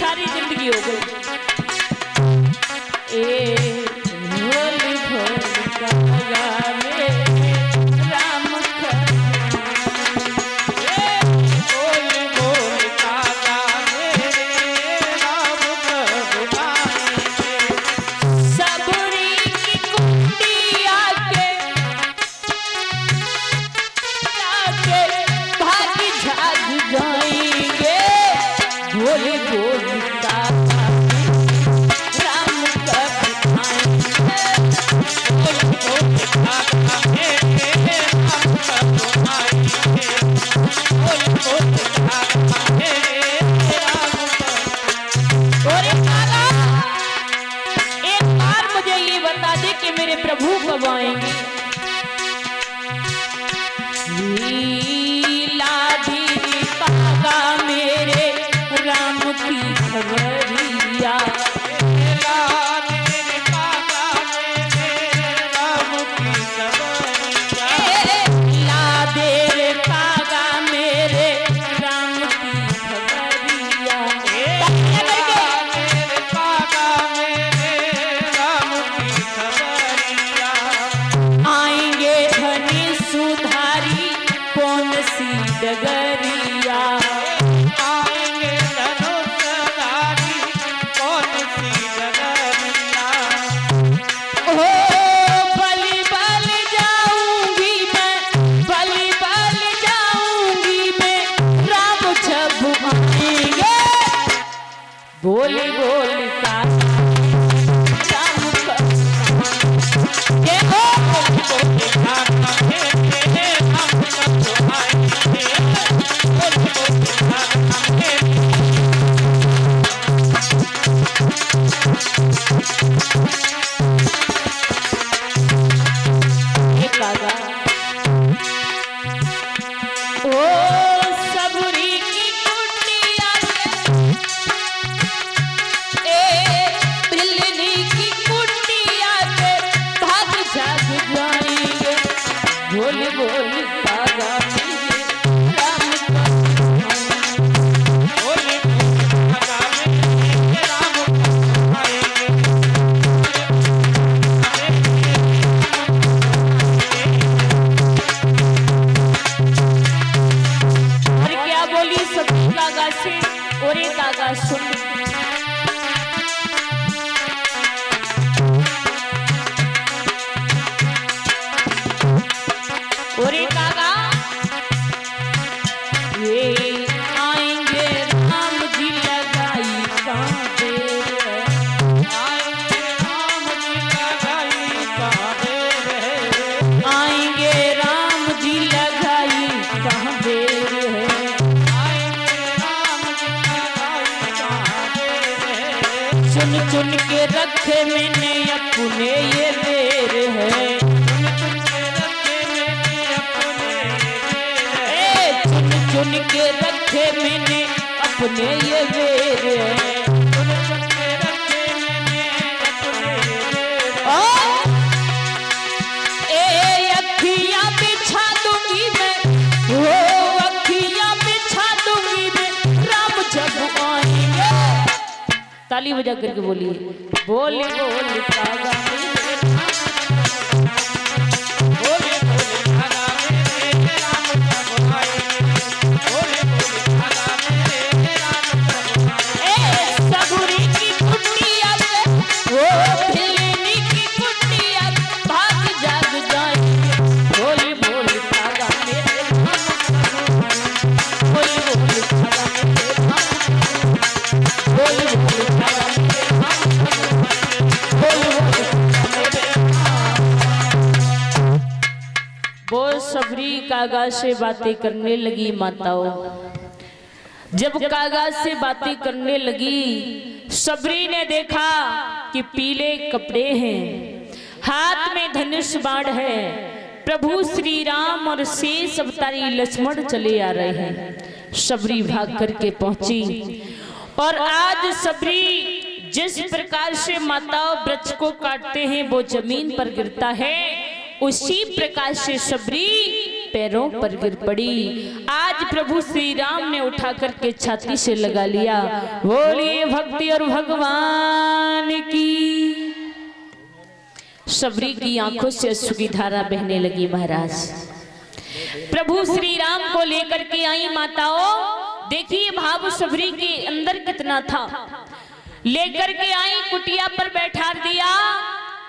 सारी जिंदगी हो गई। ए भोली भोली कागा मेरे राम बोली बोली कागा मेरे राम कब आएंगे। सबरी की कुटिया के भागी झाग जाएंगे। भोली भोली कागा राम कब आएंगे। बोली बोली कागा मेरे राम कब आएंगे। बोली बोली कागा मेरे राम कब। और एक बार मुझे ये बता दे कि मेरे प्रभु कब आएंगे। लीलाधीरी कागा मेरे राम की खबरिया। लाल मेरे कागा मेरे राम की खबरिया। लादेर कागा मेरे राम की खबरिया। लाल मेरे कागा मेरे राम की खबरिया। आएंगे धनी सुधारी कौन सी डगरिया। आएंगे धनुषधारी कौन सी डगरिया। ओ बलि बलि जाऊंगी मैं, बलि बलि जाऊंगी मैं, राम जब आएंगे। बोली बोली कागा राम कब ये हो। बोली कागा मेरे राम कब आएंगे। बोली बोली कागा मेरे। ये कागा ओ सबरी की कुटिया से बिल्ली की कुटिया से भाग जाग जाएंगे। बोली बोली कागा मेरे राम कब आएंगे। बोली बोली कागा मेरे राम कब आएंगे। और क्या बोली सबरी कागा से। और ये कागा सुन और ये कागा ये आएंगे राम जी लगाई कहाँ देर है। आएंगे राम जी लगाई कहाँ देर है। आएंगे राम जी लगाई कहाँ देर है। आएंगे राम जी लगाई कहाँ देर है। चुन चुन के रखे मैंने अपने ये देर है। चुन चुन के रखे मैंने अपने ये देर है। चुन चुन के रखे मैंने अपने और अखियां बिछा दूंगी मैं, वो अखियां बिछा दूंगी मैं, राम जब आएंगे। ताली बजा करके बोलिए बोली बोली कागा बोले बोले कागा मेरे राम कब आएंगे। बोले बोले कागा मेरे राम कब आएंगे। सबुरी की कुटिया से वो भिलनी की कुटिया भाग जाग जाएंगे। बोली बोली कागा मेरे राम कब आएंगे। बोली बोली कागा मेरे राम कब आएंगे। बोली बोली कागा मेरे राम कब आएंगे। बोली बोली कागा मेरे वो सबरी कागा से बातें करने लगी माताओं। जब कागा से बातें करने लगी, सबरी ने देखा कि पीले कपड़े हैं, हाथ में धनुष बाण है, प्रभु श्री राम और शेष अवतारी लक्ष्मण चले आ रहे हैं। सबरी भाग करके पहुंची और आज सबरी जिस प्रकार से माताओं वृक्ष को काटते हैं वो जमीन पर गिरता है, उसी प्रकार से सबरी पैरों पर गिर पड़ी। आज प्रभु श्री राम ने उठा करके छाती से लगा लिया। बोलिए भक्ति और भगवान की। सबरी की आंखों से अश्रु की धारा बहने लगी। महाराज प्रभु श्री राम को लेकर के आई माताओं। देखिए भाव सबरी के अंदर कितना था। लेकर के आई, कुटिया पर बैठा दिया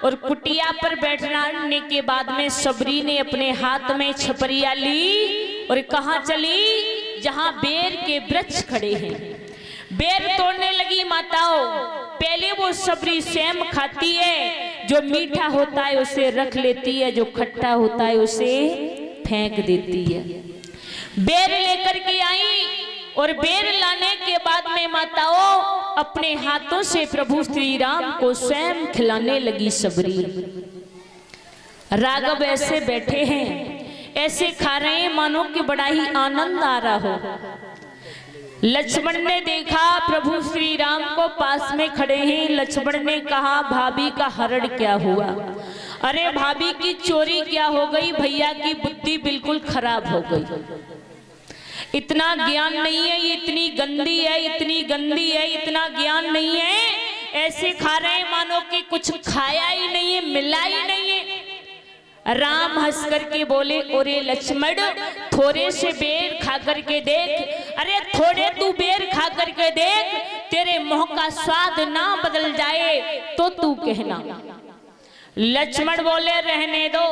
और कुटिया पर बैठाने के बाद में सबरी ने अपने हाथ में छपरिया ली और कहां चली, जहां बेर के वृक्ष खड़े हैं, बेर तोड़ने लगी। माताओं पहले वो सबरी स्वयं खाती है, जो मीठा होता है उसे रख लेती है, जो खट्टा होता है उसे फेंक देती है। बेर लेकर के आई और बेर लाने के बाद में माताओं अपने हाथों से प्रभु श्री राम को स्वयं खिलाने लगी सबरी। राघव ऐसे बैठे हैं, ऐसे खा रहे हैं मानो कि बड़ा ही आनंद आ रहा हो। लक्ष्मण ने देखा प्रभु श्री राम को पास में खड़े हैं। लक्ष्मण ने कहा भाभी का हरण क्या हुआ? अरे भाभी की चोरी क्या हो गई? भैया की बुद्धि बिल्कुल खराब हो गई। इतना ज्ञान नहीं है, ये इतनी गंदी है, इतनी गंदी है, इतना ज्ञान नहीं है। ऐसे खा रहे हैं मानो कि कुछ खाया ही नहीं है, मिला ही नहीं है। राम हंस करके बोले, ओरे लक्ष्मण थोड़े से बेर खा करके देख। अरे थोड़े तू बेर खा करके देख, तेरे मुंह का स्वाद ना बदल जाए तो तू कहना। लक्ष्मण बोले रहने दो,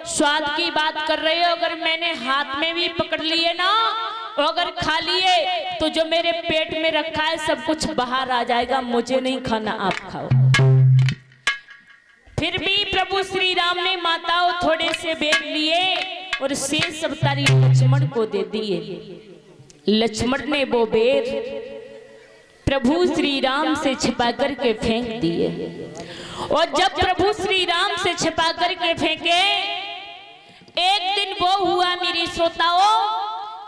स्वाद की बात कर रहे हो, अगर मैंने हाथ में भी पकड़ लिए ना, अगर खा लिए तो जो मेरे पेट में रखा है सब कुछ बाहर आ जाएगा, मुझे नहीं खाना, आप खाओ। फिर भी प्रभु श्री राम ने माताओं थोड़े से बेर लिए और शेष सब तारी लक्ष्मण को दे दिए। लक्ष्मण ने वो बेर प्रभु श्री राम से छिपा करके फेंक दिए। और जब प्रभु श्री राम से छिपा करके फेंके, एक दिन वो हुआ मेरी श्रोताओं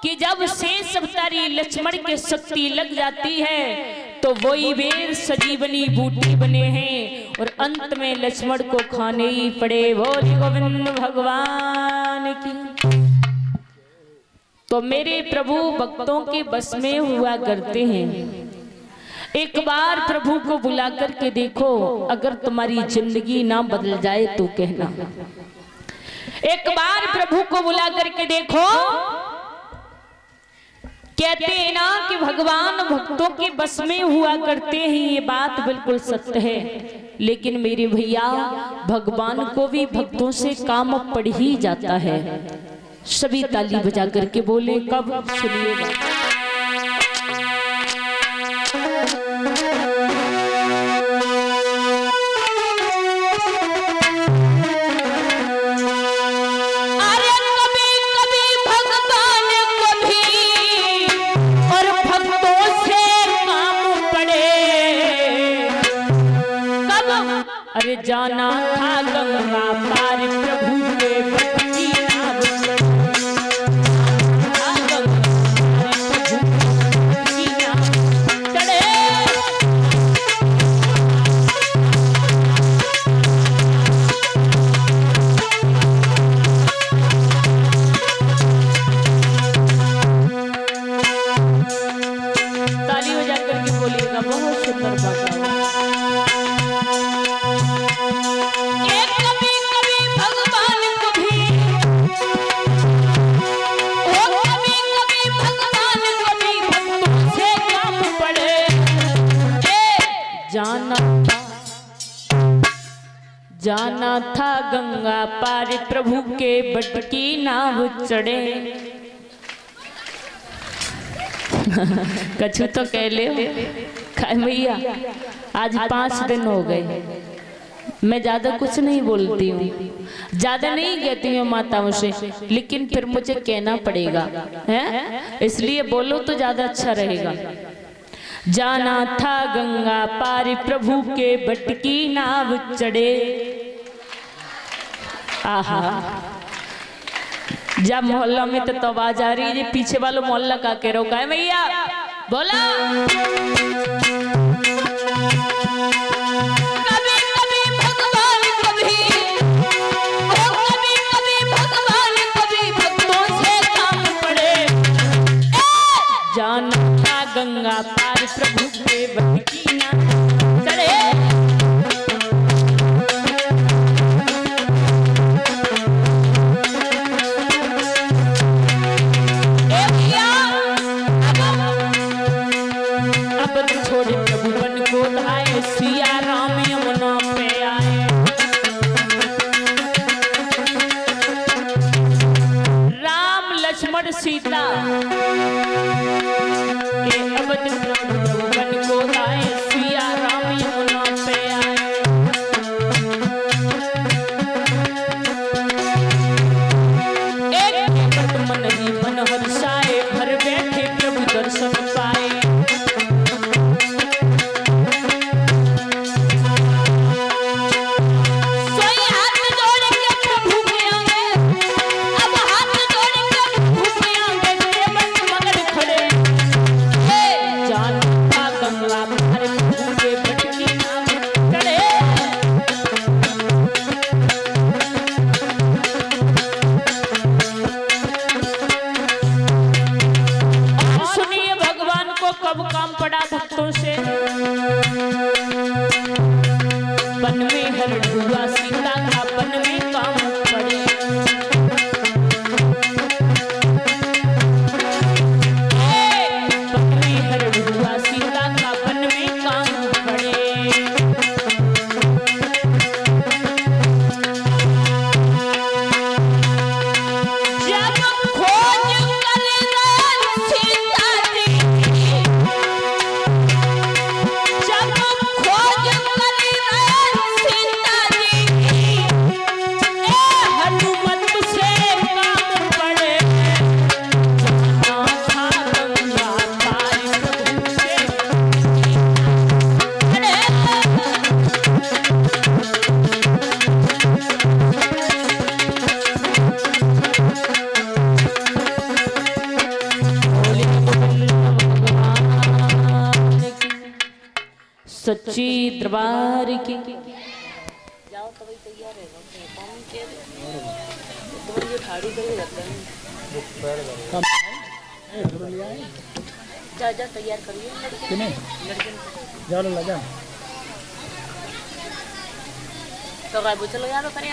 कि जब शेष अवतारी लक्ष्मण के शक्ति लग जाती है तो वही बेर सजीवनी बूटी बने हैं और अंत में लक्ष्मण को खाने ही पड़े। बोल गोविंद भगवान की। तो मेरे प्रभु भक्तों के बस में हुआ करते हैं। एक बार प्रभु को बुला करके देखो, अगर तुम्हारी जिंदगी ना बदल जाए तो कहना। एक बार प्रभु को बुला करके देखो। कहते हैं ना कि भगवान भक्तों के बस में हुआ करते हैं, ये बात बिल्कुल सत्य है। लेकिन मेरे भैया भगवान को भी भक्तों से काम पड़ ही जाता है। सभी ताली बजा करके बोले, कब? सुनिएगा। अरे जाना था गंगा पार प्रभु के बट की नाव चढ़े। ताली बजा करके बोलिएगा, बहुत सुंदर बात। जाना था गंगा पार प्रभु के बट की नाव चढ़े। कछु तो कह ले भैया। आज 5 दिन हो गए, मैं ज्यादा कुछ नहीं बोलती हूँ, ज्यादा नहीं कहती हूँ माताओं से, लेकिन फिर मुझे कहना पड़ेगा है, इसलिए बोलो तो ज्यादा अच्छा रहेगा। जाना था गंगा पार प्रभु के बट की नाव चढ़े। आहा, जब मोहल्ला में तो आवाज आ रही है, पीछे वालों मोहल्ला का कह रहा है भैया बोला। कभी कभी भगवान कभी सीता के अवध प्रभु बन को लाए, सिया राम यमुना पे आए। एक मन ही मन हर्षाए, घर बैठे प्रभु दर्शन पाए। कब काम पड़ा भक्तों से, वन में हरण हुआ सीता का, वन में काम पड़े। वन में हरण हुआ सीता का, वन में काम पड़े। सच्ची दरबार की जाओ तो भाई तैयार है कौन के तो ये ठाड़ी कर जाता है। जा तैयार करिए लड़के जा लो लगा तो गायब चलो यार करे